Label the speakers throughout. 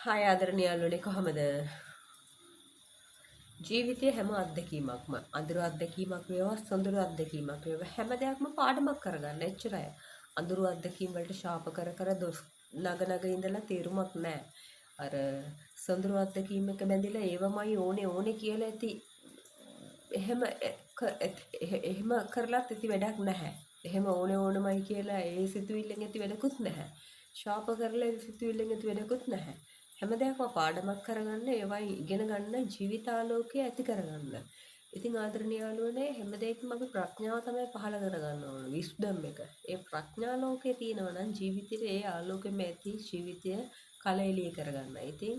Speaker 1: හාය ආදරණීය යාළුවනේ කොහමද? ජීවිතයේ හැම අත්දැකීමක්ම අඳුරු අත්දැකීමක් වේවා සොඳුරු අත්දැකීමක් වේවා හැම දෙයක්ම පාඩමක් කරගන්න එච්චරයි. අඳුරු අත්දැකීම් වලට ශාප කර කර දොස් නග ඉඳලා තේරුමක් නැහැ. අර සොඳුරු අත්දැකීමක බැඳිලා ඒවමයි ඕනේ කියලා ඇති එහෙම කරලත් ඇති වැඩක් නැහැ. එහෙම ඕනමයි කියලා ඒ සිතුවිල්ලෙන් ඇති වැඩකුත් නැහැ. ශාප කරලා ඒ සිතුවිල්ලෙන් ඇති වැඩකුත් නැහැ. හැම දෙයක්ම පාඩමක් කරගන්න ඒවයි ඉගෙන ගන්න ජීවිතාලෝකය ඇති කරගන්න. ඉතින් ආදරණීය යාළුවනේ හැම දෙයකම අපි ප්‍රඥාව තමයි පහළ කරගන්න ඕන. විස්ඩම් එක. ඒ ප්‍රඥා ලෝකේ තියෙනවා නම් ජීවිතේ ඒ ආලෝකෙම ඇති ජීවිතය කල එළිය කරගන්න. ඉතින්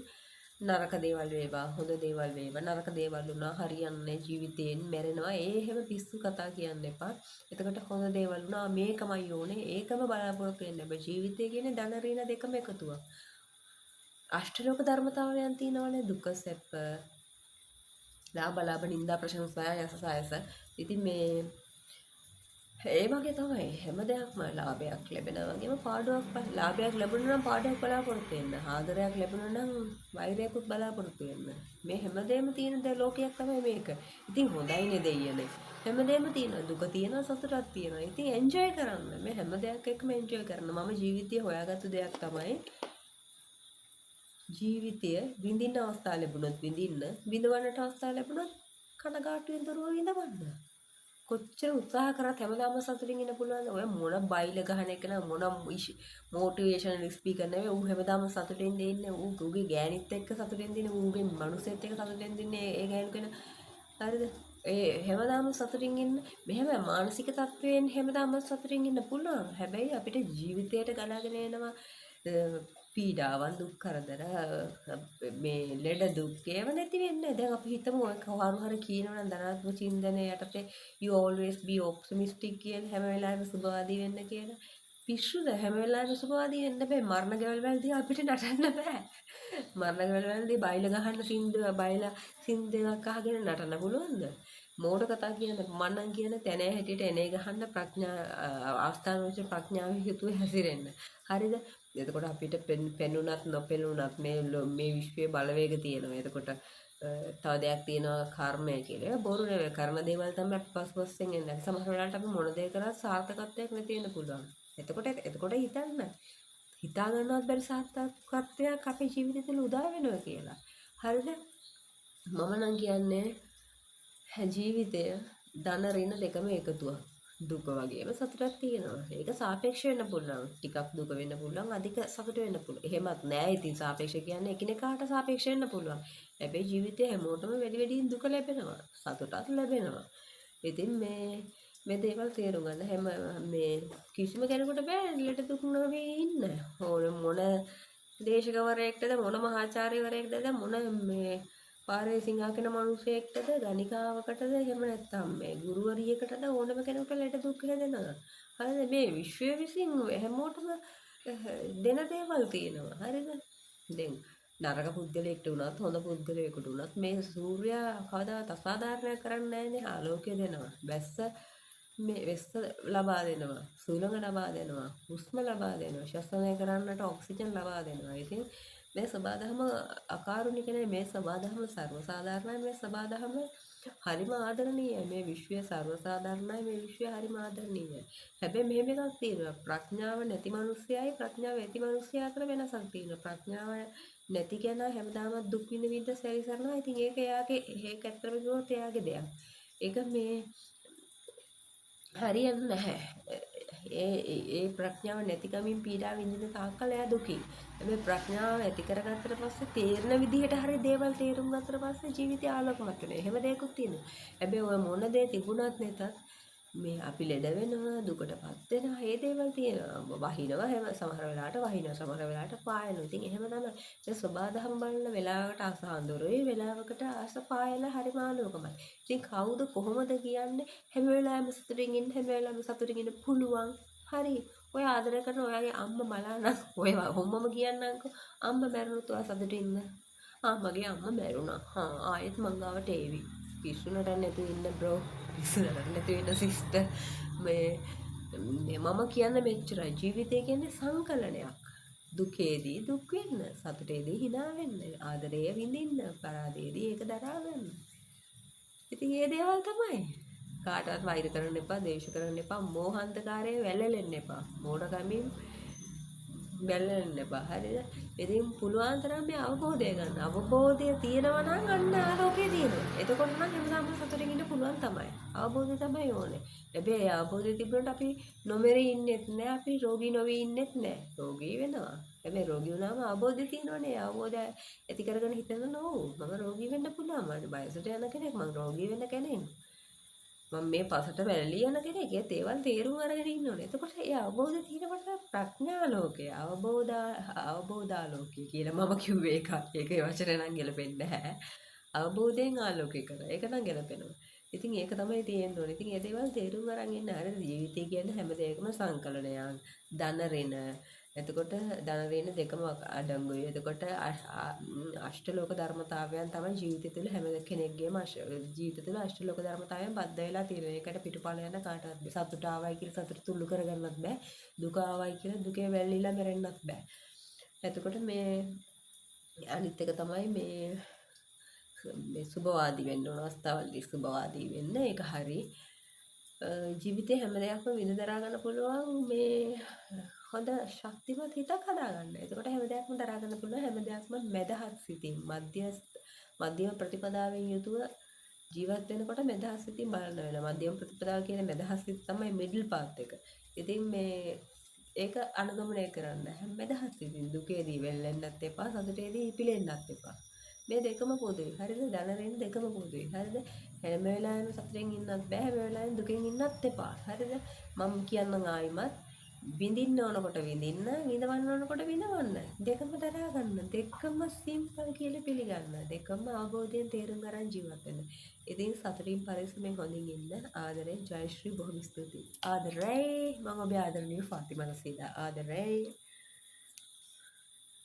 Speaker 1: නරක දේවල් වේවා හොඳ දේවල් වේවා නරක දේවල් වුණා හරියන්නේ ජීවිතයෙන් මැරෙනවා ඒ හැම පිස්සු කතා කියන්න එපා. එතකොට හොඳ දේවල් වුණා මේකමයි ඕනේ ඒකම බලාපොරොත්තු වෙන්න එපා. ජීවිතය කියන්නේ ධන ඍණ දෙකම එකතුවක්. අෂ්ටලෝක ධර්මතාවයන් තියෙනවනේ දුක සැප ලාභ ලාභ නිന്ദා ප්‍රශංසා යස සායස. ඉතින් මේ ඒ වගේ තමයි හැම දෙයක්ම ලාභයක් ලැබෙනවා වගේම පාඩුවක් ලාභයක් ලැබුණා නම් පාඩුවක් බලාපොරොත්තු වෙන්න. ආදරයක් ලැබුණා නම් වෛරයකුත් බලාපොරොත්තු වෙන්න. මේ හැමදේම තියෙන ලෝකයක් තමයි මේක. ඉතින් හොඳයිනේ දෙයියනේ. හැමදේම තියෙනවා දුක තියෙනවා සතුටක් තියෙනවා. ඉතින් එන්ජොයි කරන්න. මේ හැම දෙයක් එක්කම එන්ජොයි කරන්න. මම ජීවිතයේ හොයාගත්තු දෙයක් තමයි ජීවිතය විඳින්න අවස්ථාව ලැබුණොත් විඳින්න විඳවන්නට අවස්ථාව ලැබුණොත් කනගාටුවෙන් දරුව විඳවන්න. කොච්චර උත්සාහ කරත් හැමදාම සතුටින් ඉන්න පුළුවන්. ඔය මොන බයිල ගහන එක නම් මොන මොටිවේෂනල් ස්පීකර් නෙවෙයි. ඌ හැමදාම සතුටින් ඉන්නේ. ඌගේ ගෑනිත් එක්ක සතුටින් ඉන්නේ. ඌගේ මනුස්සයෙක් එක්ක සතුටින් ඉන්නේ. ඒ ගෑනු කෙන හරිද? ඒ හැමදාම සතුටින් ඉන්න. මෙහෙම මානසික තත්වයෙන් හැමදාම සතුටින් ඉන්න පුළුවන්. හැබැයි අපිට ජීවිතයට ගලාගෙන එනවා පීඩාවන් දුක් කරදර මේ ලෙඩ දුක් ඒව නැති වෙන්නේ. දැන් අපි හිතමු ඔය කවුරු හරි කියනවනම් ධනාත්මක චින්තනය යටතේ you always be optimistic කියලා හැම වෙලාවෙම සුබවාදී වෙන්න කියලා. පිස්සුද හැම වෙලාවෙම සුබවාදී වෙන්න බෑ. මරණ ගෙවල් වලදී අපිට නටන්න බෑ. මරණ ගෙවල් වලදී බයිලා ගහන්න බයිලා සින්දුවක් අහගෙන නටන්න පුළුවන්ද? මෝඩ කතා කියන මන්නම් කියන තැන හැටියට එනේ ගහන්න ප්‍රඥා අවස්ථාන වල ප්‍රඥාවෙන් යුතුව හැසිරෙන්න. හරිද? එතකොට අපිට පෙනුනත් නොපෙනුනත් මේ විශ්වයේ බලවේග තියෙනවා. එතකොට තව දෙයක් තියෙනවා කර්මය කියලා. ඒක බොරු නෙවෙයි. කර්ම දේවල් තමයි අපි පස්පස්යෙන් එන්නේ. සමහර වෙලාවට අපි මොන දේ කරත් සාර්ථකත්වයක් නැති වෙන්න පුළුවන්. එතකොට හිතන්න. හිතා ගන්නවත් බැරි සාර්ථකත්වයක් අපේ ජීවිතේ තුළ උදා වෙනවා කියලා. හරිද? මම නම් කියන්නේ ජීවිතය ධන ඍණ දෙකම එකතුවක්. දුක වගේම සතුටක් තියෙනවා. ඒක සාපේක්ෂ වෙන්න පුළුවන්. ටිකක් දුක වෙන්න පුළුවන්, අධික සතුට වෙන්න පුළුවන්. එහෙමත් නෑ. ඉතින් සාපේක්ෂ කියන්නේ එකිනෙකාට සාපේක්ෂ වෙන්න පුළුවන්. හැබැයි ජීවිතේ හැමෝටම වැඩි වැඩියෙන් දුක ලැබෙනවා. සතුටත් ලැබෙනවා. ඉතින් මේ දේවල් තේරුම් ගන්න හැම මේ කිසිම කෙනෙකුට බෑ ලෙඩ දුක් නොවේ ඉන්න. මොන දේශකවරයෙක්ටද මොන මහාචාර්යවරයෙක්ටද මොන මේ පාරේ සිංහාකන මිනිසෙක්ටද ගණිකාවකටද එහෙම නැත්නම් මේ ගුරුවරියකටද ඕනම කෙනෙකුට ලෙඩ දුක් හැදෙනවා. හරිද? මේ විශ්වය විසින් හැමෝටම දෙන දේවල් තියෙනවා. හරිද? දැන් නරක පුද්ගලයෙක්ට වුණත් හොඳ පුද්ගලයෙකුට වුණත් මේ සූර්යයා කවදාවත් අසාධාරණයක් කරන්නේ නැහැනේ. ආලෝකය දෙනවා. වෙස්ස ලබා දෙනවා. සුළඟ ලබා දෙනවා. හුස්ම ලබා දෙනවා. ශ්වසනය කරන්නට ඔක්සිජන් ලබා දෙනවා. ඉතින් මේ සබාධම අකාරුණික නෙවෙයි. මේ සබාධම සර්වසාධාරණයි. මේ සබාධම හරිම ආදරණීයයි. මේ විශ්වය සර්වසාධාරණයි. මේ විශ්වය හරිම ආදරණීයයි. හැබැයි මෙහෙම එකක් තියෙනවා. ප්‍රඥාව නැති මිනිස්සයයි ප්‍රඥාව ඇති මිනිස්සයා අතර වෙනසක් තියෙනවා. ප්‍රඥාව නැති කෙනා හැමදාම දුක් විඳ සැරිසරනවා. ඉතින් ඒක ඇත්තටම කිව්වොත් එයාගේ දෙයක්. ඒක මේ හරියන්නේ නැහැ. ඒ ප්‍රඥාව නැතිකමින් පීඩා විඳින තාක්කල් එයා දුකයි. හැබැයි ප්‍රඥාව ඇති කරගත්තට පස්සේ තේරෙන විදිහට හරි දේවල් තේරුම් ගත්තට පස්සේ ජීවිතය ආලෝකමත් වෙනවා. එහෙම දෙයක්ත් තියෙනවා. හැබැයි ඔය මොන දේ තිබුණත් නැතත් මේ අපි ලෙඩ වෙනවා, දුකටපත් වෙනවා, මේ දේවල් තියෙනවා. වහිනවා හැම සමහර වෙලාවට වහිනවා, සමහර වෙලාවට පායනවා. ඉතින් එහෙම තමයි. ඒ සබාධම් බලන වෙලාවකට අසහඳුරුයි, වෙලාවකට ආස පායලා හරි මානෝකමයි. ඉතින් කවුද කොහොමද කියන්නේ හැම වෙලාවෙම සතුටින් ඉන්න, හැම වෙලාවෙම සතුටින් ඉන්න පුළුවන්. හරි. ඔය ආදරය කරන ඔයාගේ අම්මා මලානම් ඔය හොම්මම කියන්නම්කෝ. අම්මා මැරුණොත් ඔයා සතුටින් ඉන්න. මගේ අම්මා මැරුණා. ආයෙත් මං ගාවට ඒවි. පිස්සු නටන්න නැතුව ඉන්න බ්‍රෝ. පිස්සු නටන්න නැතුව ඉන්න සිස්ටර්. මම කියන්නේ මෙච්චරයි. ජීවිතය කියන්නේ සංකලනයක්. දුකේදී දුක් වෙන්න, සතුටේදී hina වෙන්න, ආදරය විඳින්න, පරාදයේදී ඒක දරා ගන්න. ඉතින් ඒ දේවල් තමයි. කාටවත් වෛර කරන්න එපා, ද්වේෂ කරන්න එපා, මෝහන්තකාරයේ වැළලෙන්න එපා. මෝඩකමින් වැළලෙන්න එපා. හරිද? ඉතින් පුළුවන් තරම් මේ අවබෝධය ගන්න. අවබෝධය තියෙනවා නම් අන්න ආලෝකය තියෙනවා. එතකොට නම් හැමදාම සතුටින් ඉන්න පුළුවන් තමයි. අවබෝධය තමයි ඕනේ. හැබැයි අවබෝධය තිබුණාට අපි නොමරි ඉන්නෙත් නෑ, අපි රෝගී නොවි ඉන්නෙත් නෑ. රෝගී වෙනවා. හැබැයි රෝගී වුණාම අවබෝධය තියෙනවනේ. අවබෝධය ඇති කරගෙන හිතන නෝ මම රෝගී වෙන්න පුළුවන්. මම බයසට යන කෙනෙක්, මම රෝගී වෙන්න කෙනෙක්. මම මේ පසට වැළලී යන කෙනෙක්. ඒත් ඒවල් තේරුම් අරගෙන ඉන්න ඕනේ. එතකොට ඒ අවබෝධය තියෙනකොට ප්‍රඥාලෝකය, අවබෝධාලෝකය කියලා මම කිව්වේ ඒක. ඒකේ වචන නම් ගැලපෙන්නේ නැහැ. අවබෝධයෙන් ආලෝකය කර. ඒක නම් ගැලපෙනවා. ඉතින් ඒක තමයි තියෙන්න ඕනේ. ඉතින් ඒ දේවල් තේරුම් අරන් ඉන්න. හරිද? ජීවිතය කියන්නේ හැම දෙයකම සංකලනයක්. ධන රින. එතකොට ධන රින දෙකම අඩංගුයි. එතකොට අෂ්ටලෝක ධර්මතාවයන් තමයි ජීවිතය තුළ හැම කෙනෙක්ගේම ජීවිතය තුළ අෂ්ටලෝක ධර්මතාවයන් බද්ධ වෙලා තියෙනවා. ඒකට පිටුපල යන කාටවත් සතුට ආවයි කියලා සතුට තුල්ලු කරගන්නත් බෑ. දුක ආවයි කියලා දුකේ වැල්ලිලා මැරෙන්නත් බෑ. එතකොට මේ අනිත් එක තමයි මේ සුභවාදී වෙන්න ඕන අවස්ථාවල්දී සුභවාදී වෙන්න. ඒක හරි. ජීවිතේ හැම දෙයක්ම විඳ දරා ගන්න පුළුවන් මේ හොඳ ශක්තිමත් හිතක් හදාගන්න. එතකොට හැම දෙයක්ම දරා ගන්න පුළුවන්. හැම දෙයක්ම මැදහත් සිතින් මධ්‍යම ප්‍රතිපදාවෙන් යුතුව ජීවත් වෙනකොට මැදහත් සිතින් බලන්න වෙනවා. මධ්‍යම ප්‍රතිපදාව කියන මැදහත් සිත තමයි මිඩල් පාත් එක. ඉතින් මේ ඒක අනුගමනය කරන්න මැදහත් සිතින් දුකේදී වෙල්ලෙන්නත් එපා, සතුටේදී ඉපිලෙන්නත් එපා. මේ දෙකම පොදුයි. හරිද? ධන රින් දෙකම පොදුයි. හරිද? හැම වෙලාවෙම සතුටින් ඉන්නත් බෑ. හැම වෙලාවෙම දුකෙන් ඉන්නත් එපා. හරිද? මම කියන්නම් ආයිමත් විඳින්න ඕනකොට විඳින්න, විඳවන්න ඕනකොට විඳවන්න. දෙකම දරා ගන්න. දෙකම සිම්පල් කියලා පිළිගන්න. දෙකම අවබෝධයෙන් තේරුම් ගන්න ජීවත් වෙන්න. ඉතින් සතුටින් පරිස්සමෙන් හොඳින් ඉන්න. ආදරේ ජයශ්‍රී බොහොම ස්තුතියි. ආදරේ මම ඔබේ ආදරණීය ෆාතිමා නසීදා. ආදරේ